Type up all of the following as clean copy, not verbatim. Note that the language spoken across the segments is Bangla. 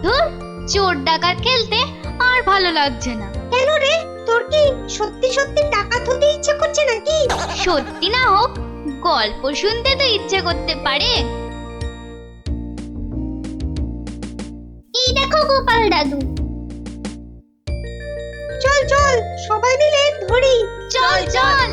ধুর, চোর ডাকাত খেলতে আর ভালো লাগছে না। কেন রে, তোর কি সত্যি সত্যি টাকা তুলতে ইচ্ছে করছে নাকি? সত্যি না হোক, গল্প শুনতে তো ইচ্ছে করতে পারে। এই দেখো গোপাল দাদু। চল চল সবাই মিলে ধরি। চল চল।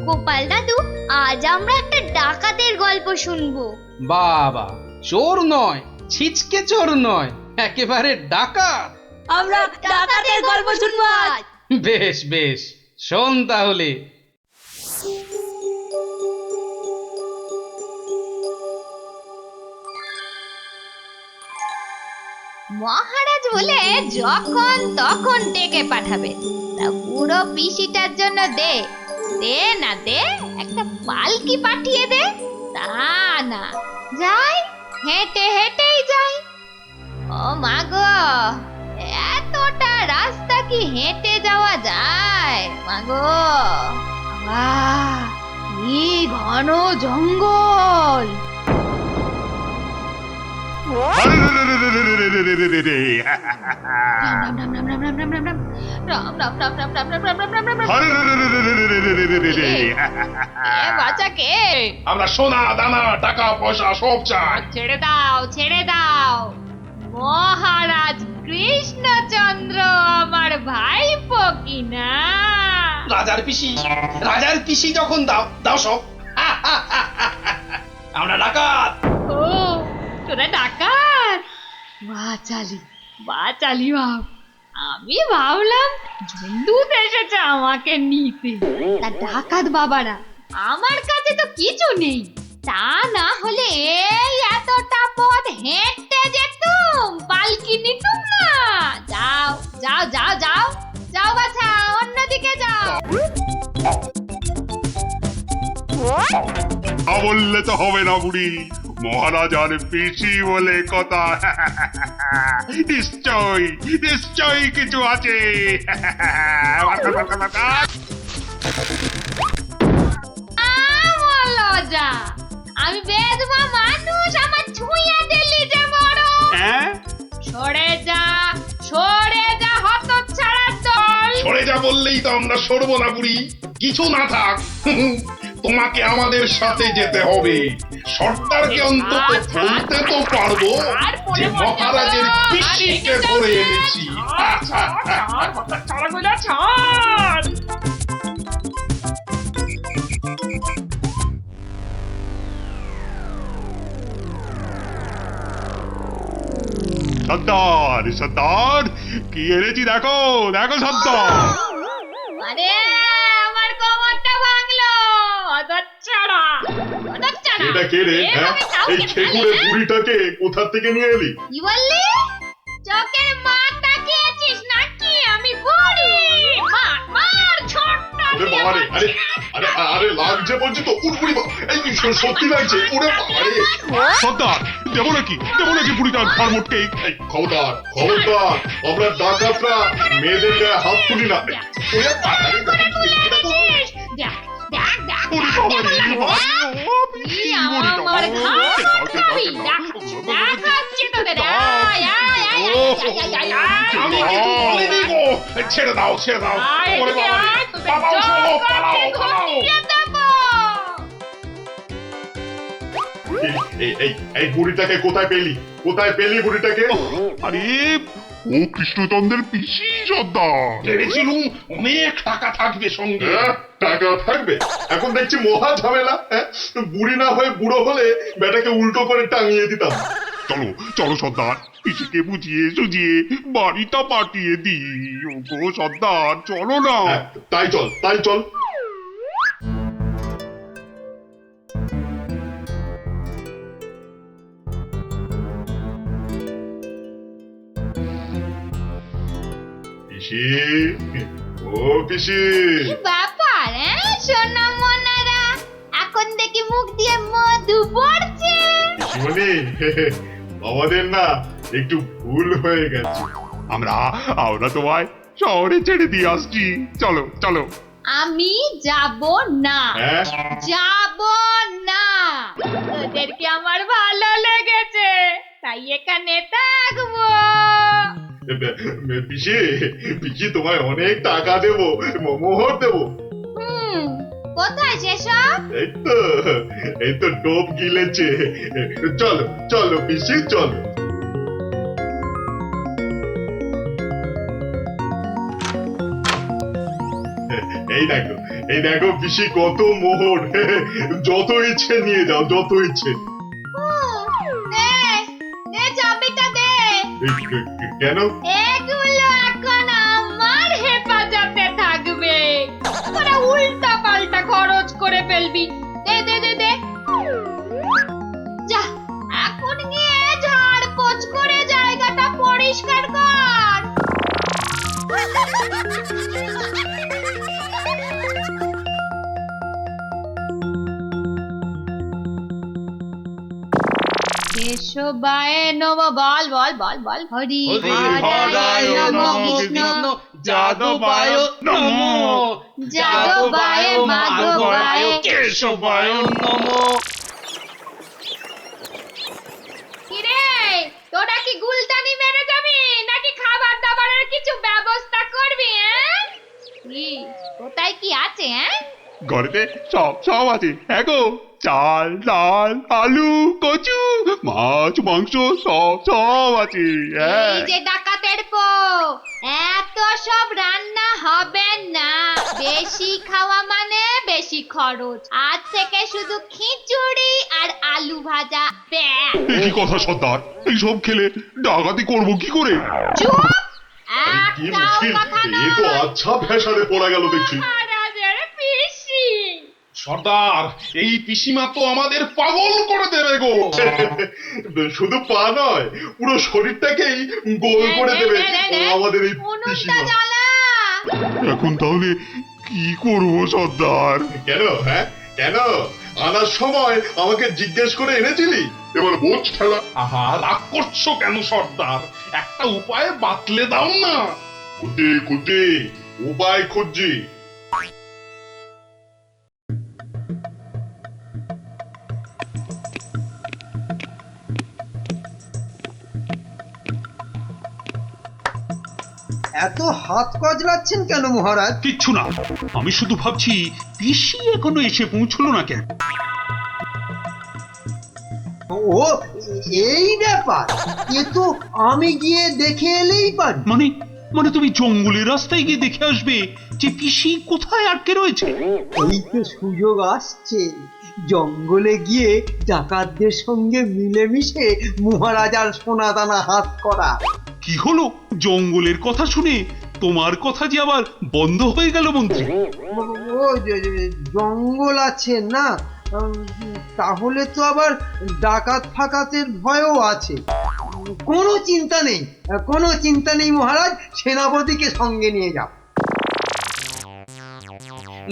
গোপাল দাদু, আজ আমরা একটা ডাকাতের গল্প শুনবো। বাবা, চোর নয়, ছিচকে চোর নয়, একেবারে ডাকাত। আমরা ডাকাতের গল্প শুনবো আজ। বেশ বেশ, শোন তাহলে। মহারাজ বলে যখন তখন ডেকে পাঠাবে, তা বুড়ো পিসিটার জন্য দে দে না দে একটা পালকি পাঠিয়ে দে। তা না, যাই হেঁটে হেঁটেই যাই। ও মা গো, এতটা রাস্তা কি হেঁটে যাওয়া যায়? মা গো, বাবা, কি ঘন জঙ্গল! আমরা সোনা দানা টাকা পয়সা সব চাই। ছেড়ে দাও ছেড়ে দাও, মহারাজ কৃষ্ণচন্দ্র আমার ভাইপো কিনা। রাজার পিসি যখন দাও দাও সব। আমরা ডাকাত। ও, তোরা ডাকাত? বাচালি বাচালি ভাব। আমি ভাবলাম ঝুন্ডুত এসেছে আমাকে নিতে। তা ডাকাত বাবারা, আমার কাছে তো কিছু নেই। তা না হলে এই এতটা পথ হেঁটে যেতুম, পালকি নিতুম না। যাও যাও যাও যাও যাও বাছা, অন্যদিকে যাও। বললে তো হবে না বুড়ি, মহারাজার পিসি বলে কথা। নিশ্চয় নিশ্চয়ই কিছু আছে। লজা, আমি বেদমা মানুষ, আমার ছুঁয়া দিলি যে বড়। সরে যা হতচ্ছাড়ার দল। সরে যা বললেই তো আমরা সরবো না বুড়ি। কিছু না থাক, তোমাকে আমাদের সাথে যেতে হবে। সর্দারকে অন্তত বলতে তো পারবো যে মহারাজের পিসিকে ধরে এনেছি। সর্দার সর্দার, কি এনেছি দেখো দেখো সর্দার। আরে আমার কোমরটা ভাঙলো, হতচ্ছাড়া। এটা কে রে? এই খেকুড়ে বুড়িটাকে কোথা থেকে নিয়ে এলি? কি বললি? চোখের মার তাকিয়েছিস নাকি? আমি বুড়ি? মার মার, ছোট্ট। ওরে বাবা রে, আরে আরে আরে লাগছে বলছি তো। উড়বুড়ি, এই সত্যি লাগছে। ওরে বাবা রে। সর্দার, দেবো নাকি বুড়িটার ঘর মোটকে? খবরদার খবরদার, আমরা ডাকাতরা মেয়েদের গায়ে হাত তুলি না। ওরে বাবা রে, দেখ দেখ দেখ, আমার ঘাড় দেখাচ্ছি তোদের। আমি কিছু বলিনি গো। ছেড়ে দাও ছেড়ে দাও। ওরে বাবা রে, পালাও চলো, পালাও পালাও। এই বুড়িটাকে কোথায় পেলি বুড়িটাকে? আরে ও কৃষ্ণচন্দ্রের পিসি সর্দার। ভেবেছিলুম অনেক টাকা থাকবে সঙ্গে। টাকা থাকবে? এখন দেখছি মহা ঝামেলা। বুড়ি না হয়ে বুড়ো হলে বেটাকে উল্টো করে টাঙিয়ে দিতাম। চলো চলো সর্দার, পিসিকে বুঝিয়ে সুঝিয়ে বাড়িটা পাঠিয়ে দিই। ওগো সর্দার, চলো না। তাই চল। পিসি, ও পিসি। ব্যাপার, সোনা মনারা, এখন দেখি মুখ দিয়ে মধু পড়ছে। পিসিমণি, আমাদের না একটু ভুল হয়ে গেছে। আমরা তোমায় শহরে ছেড়ে দিয়ে আসছি। চলো চলো। আমি যাব না, হ্যাঁ যাব না। তোদেরকে আমার ভালো লেগেছে, তাই এখানে থাকবো। পিসি পিসি তোমায় অনেক টাকা দেবো, মোহর দেবো। কোথায় সেসব? এই তো ডোব গিলেছে। চলো চলো পিসি চলো। এই দেখো পিসি কত মোহর। যত ইচ্ছে নিয়ে যাও, যত ইচ্ছে। দে দে চাবিটা দে। কেন? এগুলো এখন আমার হেফাজতে থাকবে, তোরা উল্টা পাল্টা খরচ করে ফেলবি। দে দে দে দে। যা এখন গিয়ে ঝাড় পোছ করে জায়গাটা পরিষ্কার কর। কেশবায় নম, বল বল বল বল। হরি হরায় নম, কৃষ্ণ যাদবায় নমো, যাদবায় মাধবায় কেশবায় নমো। কিরে, তোরা কি গুলতানি মেরে যাবি নাকি খাবার দাবারের কিছু ব্যবস্থা করবি? কি কোথায় কি আছে? ঘরেতে সব সব আছে। হ্যাঁ গো, চাল ডাল আলু কচু মাছ মাংস সব সব আছে। এই যে ডাকাতের পো, এত সব রান্না হবে না। বেশি খাওয়া মানে বেশি খরচ। আজ থেকে শুধু খিচুড়ি আর আলু ভাজা ব্যাস। কি কথা সর্দার, এইসব খেলে ডাকাতি করবো কি করে? চুপ, কি একটাও মুশকিল, কথা এ তো নয়। আচ্ছা ফ্যাসাদে পড়া গেল দেখছি। মহারাজের পিসি। সর্দার, এই পিসিমা তো আমাদের পাগল করে দেবে গো। শুধু পা নয়, পুরো শরীরটাকেই গোল করে দেবে আমাদের এই উনুনটা পিসিমা। জ্বালা। এখন তাহলে কি করবো সর্দার? কেন? হ্যাঁ কেন? আনার সময় আমাকে জিজ্ঞেস করে এনেছিলি, এবার বোঝ ঠেলা। আহা, রাগ করছো কেন সর্দার? একটা উপায় বাতলে দাও না। কুটি কুটি উপায় খুঁজছি। এত হাত কজলাচ্ছেন কেন মহারাজ? কিচ্ছু না, আমি শুধু ভাবছি পিসি এখনো এসে পৌঁছলো না কেন। ও এই ব্যাপার, এ তো আমি গিয়ে দেখে এলেই পারি। মানে মানে তুমি জঙ্গলের রাস্তায় গিয়ে দেখে আসবে যে পিসি কোথায় আটকে রয়েছে? এই তো সুযোগ আসছে, জঙ্গলে গিয়ে ডাকাতদের সঙ্গে মিলেমিশে মহারাজার সোনাদানা হাত করা। কি হলো, জঙ্গলের কথা শুনে তোমার কথা যে আবার বন্ধ হয়ে গেল মন্ত্রী? ও জঙ্গল আছে না, তাহলে তো আবার ডাকাত ফাকাতের ভয়ও আছে। কোনো চিন্তা নেই, কোনো চিন্তা নেই মহারাজ, সেনাপতিকে সঙ্গে নিয়ে যাও।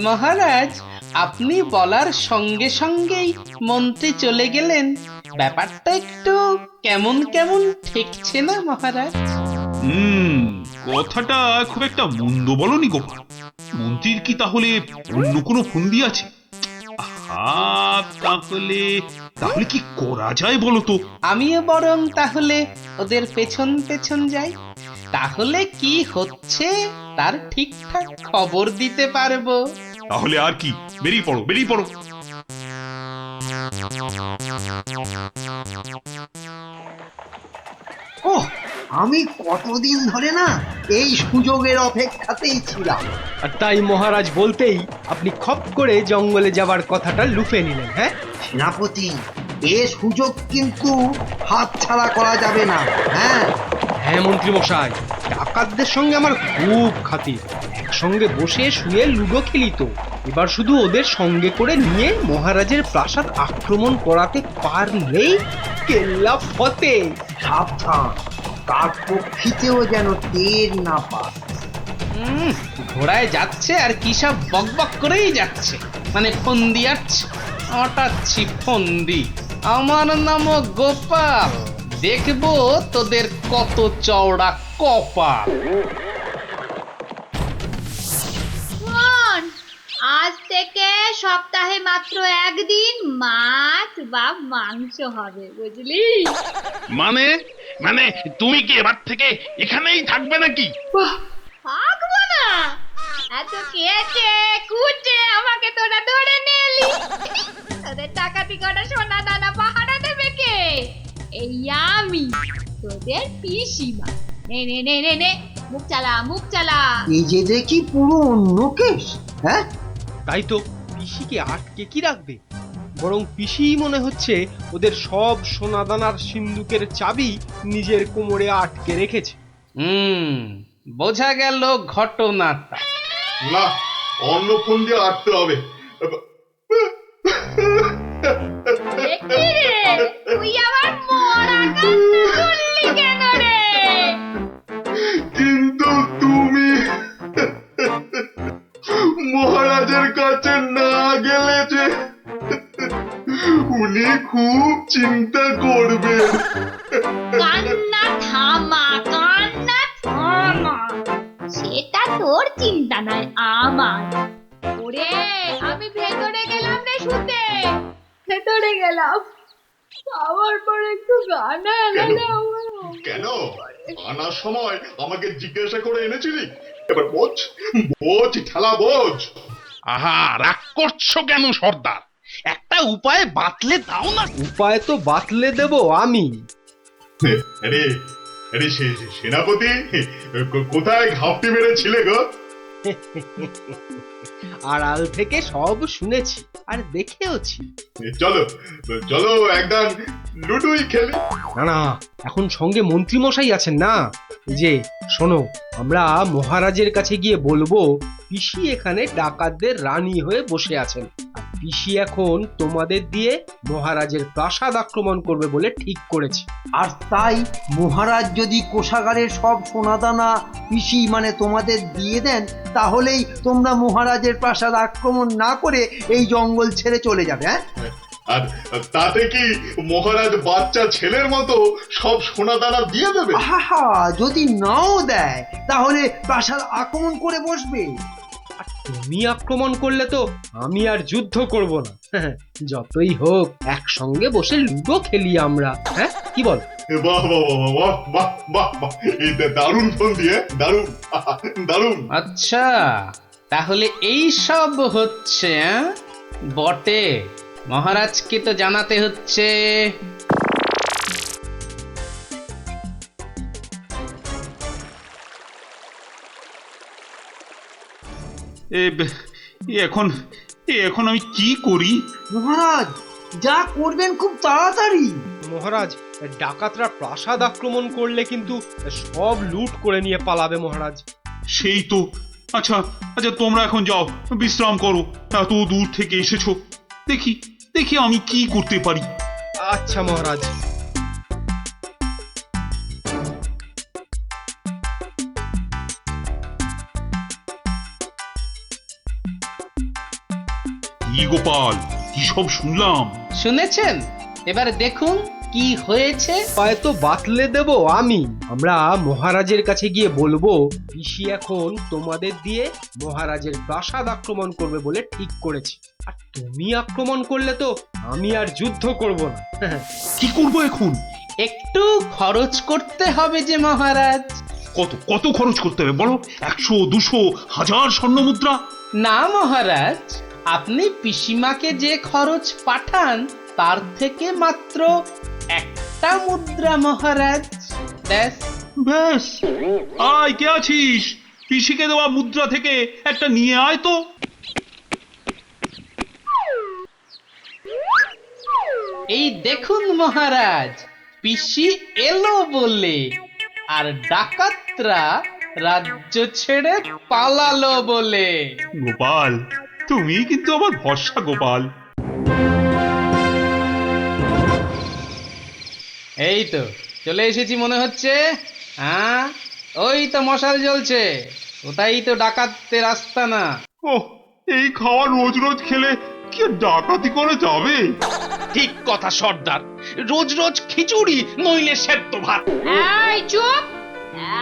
মহারাজ, আপনি বলার সঙ্গে সঙ্গেই মন্ত্রী চলে গেলেন। ব্যাপারটা একটু কেমন কেমন ঠেকছে না মহারাজ? কথাটা খুব একটা মন্দ বলনি গোপাল। মন্ত্রীর কি তাহলে অন্য কোনো ফন্দি আছে? তাহলে তাহলে কি করা যায় বলো তো? আমিও বরং তাহলে ওদের পেছন পেছন যাই, তাহলে কি হচ্ছে তার ঠিকঠাক খবর দিতে পারবো। তাহলে আর কি, বেরিয়ে পড়ো বেরিয়ে পড়ো। ওহ, আমি কতদিন ধরে না এই সুযোগের অপেক্ষাতেই ছিলাম। আর তাই মহারাজ বলতেই আপনি খপ করে জঙ্গলে যাবার কথাটা লুফে নিলেন। হ্যাঁ সেনাপতি, এ সুযোগ কিন্তু হাতছাড়া করা যাবে না। হ্যাঁ হ্যাঁ মন্ত্রী মশাই, ডাকাতদের সঙ্গে আমার খুব খাতির। একসঙ্গে বসে শুয়ে লুডো খেলি তো। এবার শুধু ওদের সঙ্গে করে নিয়ে মহারাজের প্রাসাদ আক্রমণ করাতে পারলেই কেল্লা ফতে। সাবধান, কার পক্ষিতেও যেন টের না পায়। ঘোড়ায় যাচ্ছে আর কি সব বকবক করেই যাচ্ছে, মানে ফন্দি আটছে আটাচ্ছি ফন্দি। আমার নাম গোপাল, দেখবো তোদের কত চওড়া কপাল। আজ থেকে সপ্তাহে মাত্র একদিন মাছ বা মাংস হবে, বুঝলি? মানে মানে তুমি কি এবার থেকে এখানেই থাকবে নাকি? থাকবো না? এত কেটে কুটে আমাকে তোরা ধরে নিয়ে এলি, তোদের টাকাতি করা সোনা দানা পাহারা দেবে কে? এই আমি, তোদের পিসিমা। নে নে নে নে নে, মুখ চালা মুখ চালা। এই যে দেখি পুরো অন্য কেস। হ্যাঁ, তাই তো, পিসিকে আটকে কি রাখবে? বরং পিসিই মনে হচ্ছে ওদের সব সোনাদানার সিন্ধুকের চাবি নিজের কোমরে আটকে রেখেছে। বোঝা গেল ঘটনাটা। না, অন্য ফোন দিয়ে আটতে হবে। দেখি রে, তুই আবার মরা কান্না করলি কেন রে? কিন্তু তুমি মহারাজের কাছে না গেলে যে উনি খুব চিন্তা করবেন। কান্না থামা, কান্না থামা। সেটা তোর চিন্তা নয়, আমার। ওরে, আমি ভেতরে গেলাম রে শুতে, ভেতরে গেলাম। আবার পরে একটু গানা এলাম। কেন আনার সময় আমাকে জিজ্ঞাসা করে এনেছিলি? এবার বোঝ, বোঝ ঠেলা বোঝ। আহা, রাগ করছো কেন সর্দার? একটা উপায় বাতলে দাও না। উপায় তো বাতলে দেব আমি। আরে আরে সেনাপতি, কোথায় ঘাপটি মেরেছিলে গো? আড়াল থেকে সব শুনেছি আর দেখেওছি। চলো চলো একদম লুডুই খেলি। না না, এখন সঙ্গে মন্ত্রী মশাই আছেন না। এই যে শোনো, আমরা মহারাজের কাছে গিয়ে বলবো পিসি এখানে ডাকাতদের রানী হয়ে বসে আছেন, আর পিসি এখন তোমাদের দিয়ে মহারাজের প্রাসাদ আক্রমণ করবে বলে ঠিক করেছে। আর তাই মহারাজ যদি কোষাগারের সব সোনাদানা পিসি মানে তোমাদের দিয়ে দেন, তাহলেই তোমরা মহারাজের প্রাসাদ আক্রমণ না করে এই জঙ্গল ছেড়ে চলে যাবে। হ্যাঁ, আর তাতে কি মহারাজ বাচ্চা ছেলের মতো সব সোনা দানা দিয়ে দেবে? আহা, যদি নাও দেয় তাহলে প্রাসাদ আক্রমণ করে বসবে। আর তুমি আক্রমণ করলে তো আমি আর যুদ্ধ করব না। যতই হোক একসঙ্গে বসে লুডো খেলি আমরা। হ্যাঁ, কি বল? বাহ বাহ বাহ বাহ বাহ বাহ বাহ, এই দারুণ ফোন দিয়ে, দারুণ দারুণ। আচ্ছা, তাহলে এই সব হচ্ছে বটে। মহারাজকে তো জানাতে হচ্ছে। এখন আমি কি করি? মহারাজ, যা করবেন খুব তাড়াতাড়ি। মহারাজ, ডাকাতরা প্রাসাদ আক্রমণ করলে কিন্তু সব লুট করে নিয়ে পালাবে মহারাজ। সেই তো। আচ্ছা আচ্ছা, তোমরা এখন যাও, বিশ্রাম করো। এত দূর থেকে এসেছো, দেখি দেখি আমি কি করতে পারি। আচ্ছা মহারাজ। কি গোপাল, কি সব শুনলাম? শুনেছেন? এবার দেখুন কি হয়েছে। উপায় তো বাতলে দেব আমি। আমরা মহারাজের কাছে গিয়ে বলবো পিসি এখন তোমাদের দিয়ে মহারাজের প্রাসাদ আক্রমণ করবে বলে ঠিক করেছে, আর তুমি আক্রমণ করলে তো আমি আর যুদ্ধ করব না। কি করবো এখন? একটু খরচ করতে হবে যে মহারাজ। কত কত খরচ করতে হবে বলো? 100, 200, 1000 স্বর্ণ মুদ্রা? না মহারাজ, আপনি পিসিমাকে যে খরচ পাঠান তার থেকে মাত্র একটা মুদ্রা মহারাজ। ব্যাস। ব্যাস? আয়, কে আছিস? পিসিকে দেওয়া মুদ্রা থেকে একটা নিয়ে আয় তো। এই দেখুন মহারাজ, পিসি এলো বলে, আর ডাকাতরা রাজ্য ছেড়ে পালালো বলে। গোপাল, তুমি কিন্তু আমার ভরসা গোপাল। এই তো চলে এসেছি মনে হচ্ছে। হ্যাঁ, ওই তো মশাল জ্বলছে, ওটাই তো ডাকাতদের আস্তানা। ওহ, এই খাওয়া রোজ রোজ খেলে কি আর ডাকাতি করা যাবে? ঠিক কথা সর্দার, রোজ রোজ খিচুড়ি নইলে সেদ্ধ ভাত। এই চুপ,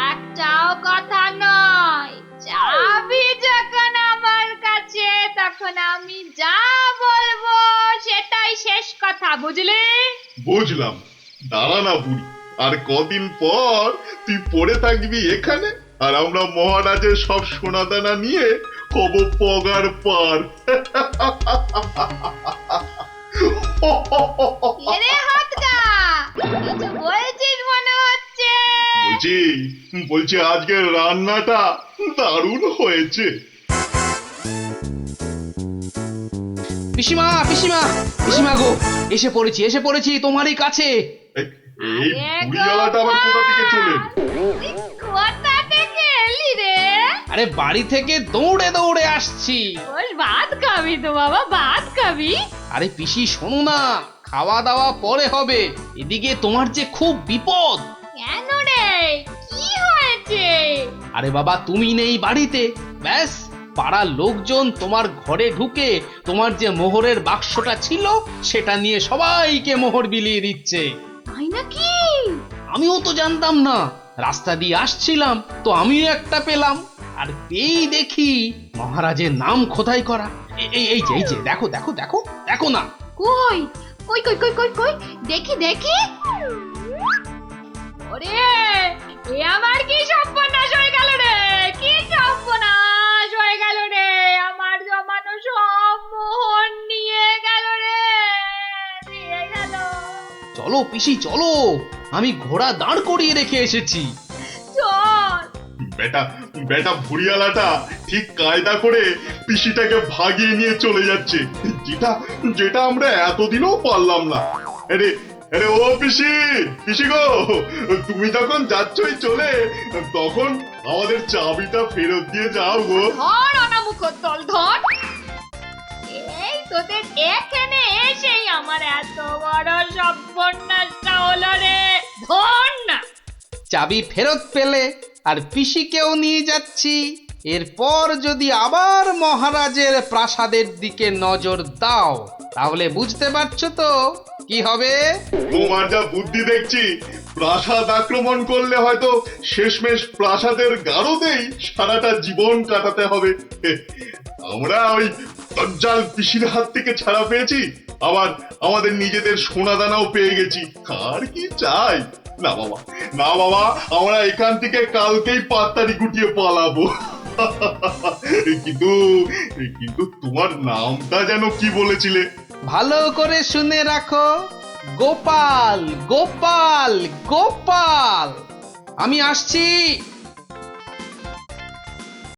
একটাও কথা নয়। চাবি যখন আমার কাছে, তখন এখন আমি যা বলবো সেটাই শেষ কথা, বুঝলি? বুঝলাম। দাঁড়া না বুড়ি, আর কদিন পর তুই পড়ে থাকবি এখানে, আর আমরা মহারাজের সব সোনাদানা নিয়ে হব পগার পার। এরে হাতটা, কিছু বলছিস মনে হচ্ছে। বলছি আজকের রান্নাটা দারুণ হয়েছে। পিসিমা পিসিমা পিসিমা গো, এসে পড়েছি তোমারই কাছে। এই বুড়িওয়ালাটা আবার কোথা থেকে চলে? কোথা থেকে এলি রে? আরে বাড়ি থেকে দৌড়ে দৌড়ে আসছি। বস, ভাত খাবি তো বাবা, ভাত খাবি? আরে পিসি শোনো না, খাওয়া দাওয়া পরে হবে, এদিকে তোমার যে খুব বিপদ। কেন রে, কি হয়েছে? আরে বাবা তুমি নেই বাড়িতে, ব্যাস পাড়ার লোকজন তোমার ঘরে ঢুকে তোমার যে মোহরের বাক্সটা ছিল সেটা নিয়ে সবাইকে মোহর বিলিয়ে দিচ্ছে। তাই নাকি? আমিও তো জানতাম না, রাস্তা দিয়ে আসছিলাম তো আমিও একটা পেলাম, আর পেয়েই দেখি মহারাজের নাম খোদাই করা। এই যে দেখো দেখো দেখো দেখো না। কই কই কই কই কই কই, দেখি দেখি। ওরে, এ আমার কি সর্বনাশ হয়ে গেল রে, কি সর্বনাশ হয়ে গেল রে, আমার জমানো সব মোহর নিয়ে গেল রে, নিয়ে গেল। চলো পিসি চলো, আমি ঘোড়া দাঁড় করিয়ে রেখে এসেছি। চল। বেটা বেটা বুড়িওয়ালাটা ঠিক কায়দা করে পিসিটাকে ভাগিয়ে নিয়ে চলে যাচ্ছে, যেটা যেটা আমরা এতদিনও পারলাম না। আরে আরে ও পিসি, পিসি গো, তুমি যখন যাচ্ছই চলে, তখন আমাদের চাবিটা ফেরত দিয়ে যাও গো। ধর অনামুখ তল ধর। এই তোদের এখানে এসেই আমার এত বড় সর্বনাশটা হলো রে, ধর না। চাবি ফেরত পেলে আর পিসিকেও নিয়ে যাচ্ছি। এরপর যদি আবার মহারাজের প্রাসাদের দিকে নজর দাও তাহলে বুঝতে পারছো তো কি হবে। তোমার যা বুদ্ধি দেখছি, প্রাসাদ আক্রমণ করলে হয়তো শেষমেশ প্রাসাদের গারদেই সারাটা জীবন কাটাতে হবে। আমরা ওই দজ্জাল পিসির হাত থেকে ছাড়া পেয়েছি, আবার আমাদের নিজেদের সোনাদানাও পেয়ে গেছি, আর কি চাই? না বাবা, না বাবা, আমরা এখান থেকে কালকেই পাত্তারি গুটিয়ে পালাবো। কিন্তু কিন্তু তোমার নামটা যেন কি বলেছিলে? ভালো করে শুনে রাখো, গোপাল গোপাল গোপাল। আমি আসছি।